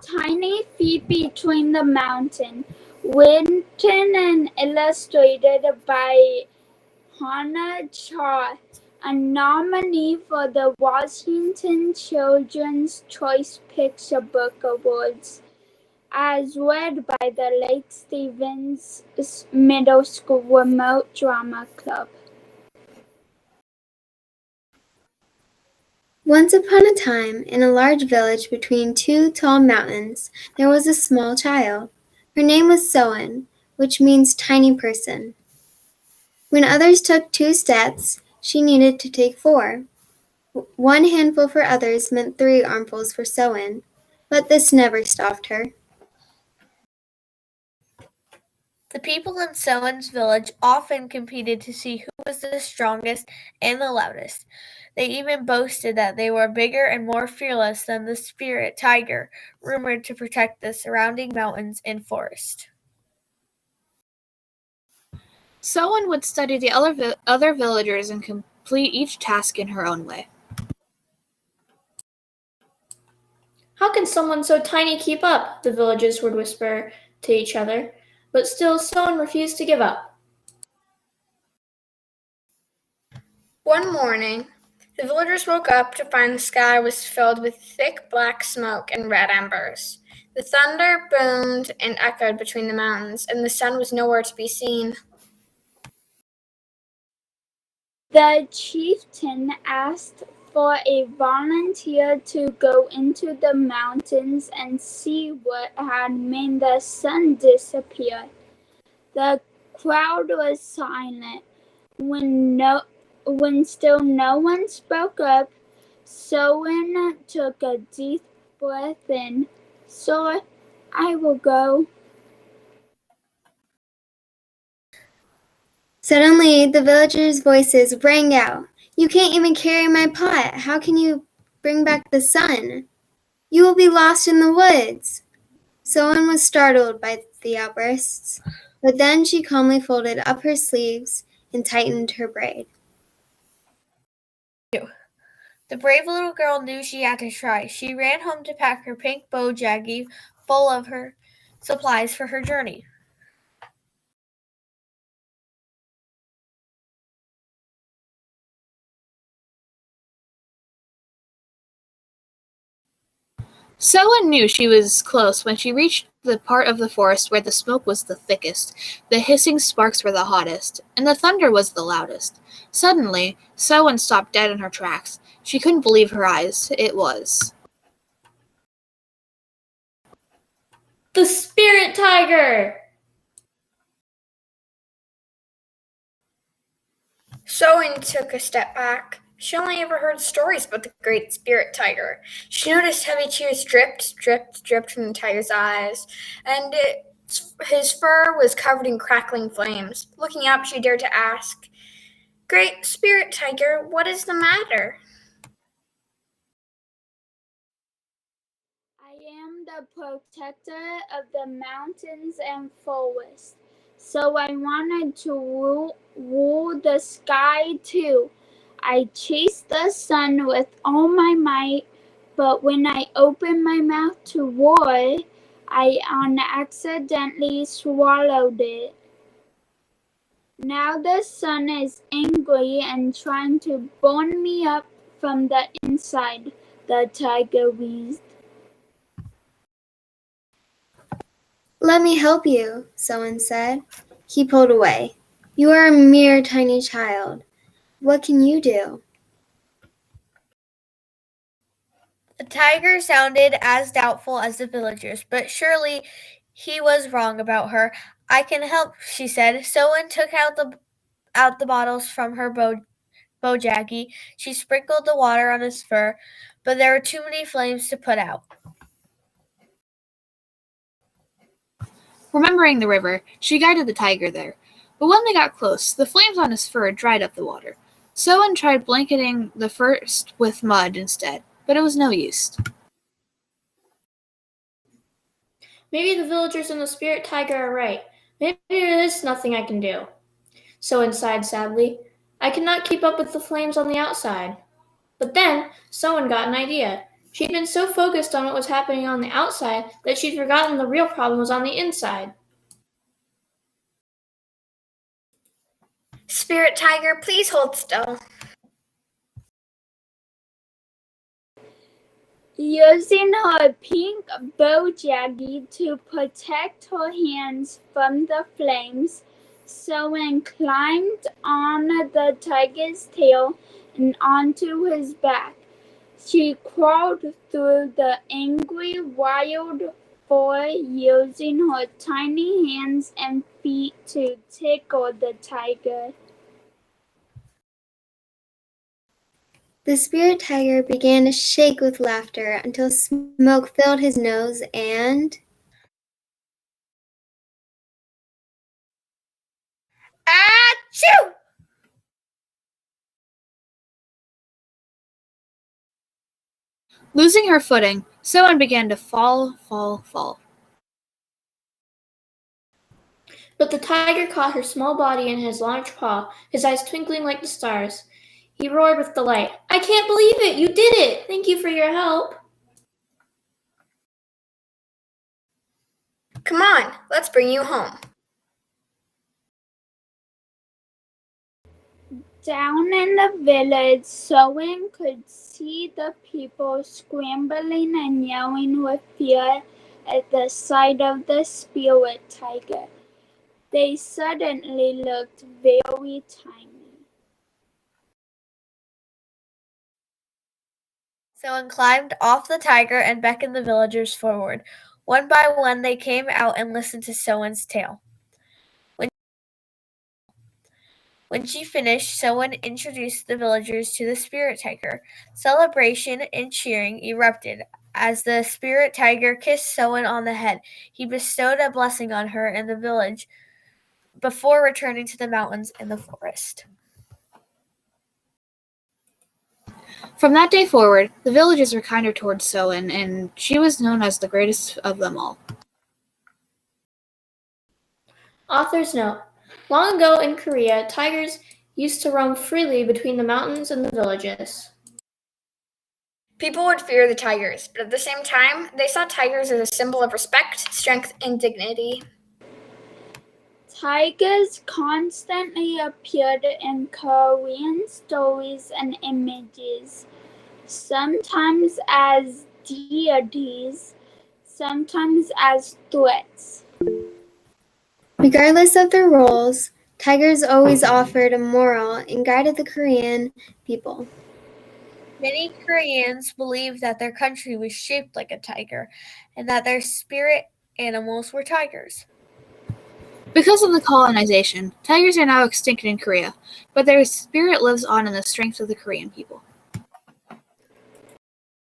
Tiny Feet Between the Mountain, written and illustrated by Hanna, a nominee for the Washington Children's Choice Picture Book Awards, as read by the Lake Stevens Middle School Remot Drama Club. Once upon a time, in a large village between two tall mountains, there was a small child. Her name was Soen, which means tiny person. When others took 2 steps, she needed to take 4. 1 handful for others meant 3 armfuls for Soen, but this never stopped her. The people in Soen's village often competed to see who was the strongest and the loudest. They even boasted that they were bigger and more fearless than the spirit tiger, rumored to protect the surrounding mountains and forest. Soen would study the other villagers and complete each task in her own way. How can someone so tiny keep up? The villagers would whisper to each other, but still Soen refused to give up. One morning, the villagers woke up to find the sky was filled with thick black smoke and red embers. The thunder boomed and echoed between the mountains, and the sun was nowhere to be seen. The chieftain asked for a volunteer to go into the mountains and see what had made the sun disappear. The crowd was silent. When still no one spoke up, Soen took a deep breath in. "Sir, I will go." Suddenly, the villagers' voices rang out. "You can't even carry my pot. How can you bring back the sun? You will be lost in the woods." Soen was startled by the outbursts, but then she calmly folded up her sleeves and tightened her braid. The brave little girl knew she had to try. She ran home to pack her pink bojaggi full of her supplies for her journey. Soen knew she was close when she reached the part of the forest where the smoke was the thickest, the hissing sparks were the hottest, and the thunder was the loudest. Suddenly, Soen stopped dead in her tracks. She couldn't believe her eyes. It was The spirit tiger! Soen took a step back. She only ever heard stories about the great spirit tiger. She noticed heavy tears dripped from the tiger's eyes, and his fur was covered in crackling flames. Looking up, she dared to ask, "Great spirit tiger, what is the matter?" "I am the protector of the mountains and forests, so I wanted to rule the sky too. I chased the sun with all my might, but when I opened my mouth to roar, I accidentally swallowed it. Now the sun is angry and trying to burn me up from the inside," the tiger wheezed. "Let me help you," Soen said. He pulled away. "You are a mere tiny child. What can you do?" The tiger sounded as doubtful as the villagers, but surely he was wrong about her. "I can help," she said. Soen took out the bottles from her bojaggi. She sprinkled the water on his fur, but there were too many flames to put out. remembering the river, she guided the tiger there. But when they got close, the flames on his fur dried up the water. Soen tried blanketing the first with mud instead, but it was no use. Maybe the villagers and the spirit tiger are right. Maybe there is nothing I can do. Soen sighed sadly. I cannot keep up with the flames on the outside. But then Soen got an idea. She'd been so focused on what was happening on the outside that she'd forgotten the real problem was on the inside. Spirit Tiger, please hold still. Using her pink bojaggi to protect her hands from the flames, Sowen climbed on the tiger's tail and onto his back. She crawled through the angry wildfire using her tiny hands and feet to tickle the tiger. The spirit tiger began to shake with laughter until smoke filled his nose and... Achoo! Losing her footing, Sowen began to fall. But the tiger caught her small body in his large paw, his eyes twinkling like the stars. He roared with delight. I can't believe it! You did it! Thank you for your help. Come on, let's bring you home. Down in the village, Sowen could see the people scrambling and yelling with fear at the sight of the spirit tiger. They suddenly looked very tiny. Sowen climbed off the tiger and beckoned the villagers forward. One by one, they came out and listened to Sowen's tale. When she finished, Sowen introduced the villagers to the spirit tiger. Celebration and cheering erupted as the spirit tiger kissed Sowen on the head. He bestowed a blessing on her and the village before returning to the mountains and the forest. From that day forward, the villagers were kinder towards Sowen, and she was known as the greatest of them all. Author's note. Long ago in Korea, tigers used to roam freely between the mountains and the villages. People would fear the tigers, but at the same time, they saw tigers as a symbol of respect, strength, and dignity. Tigers constantly appeared in Korean stories and images, sometimes as deities, sometimes as threats. Regardless of their roles, tigers always offered a moral and guided the Korean people. Many Koreans believed that their country was shaped like a tiger and that their spirit animals were tigers. Because of the colonization, tigers are now extinct in Korea, but their spirit lives on in the strength of the Korean people.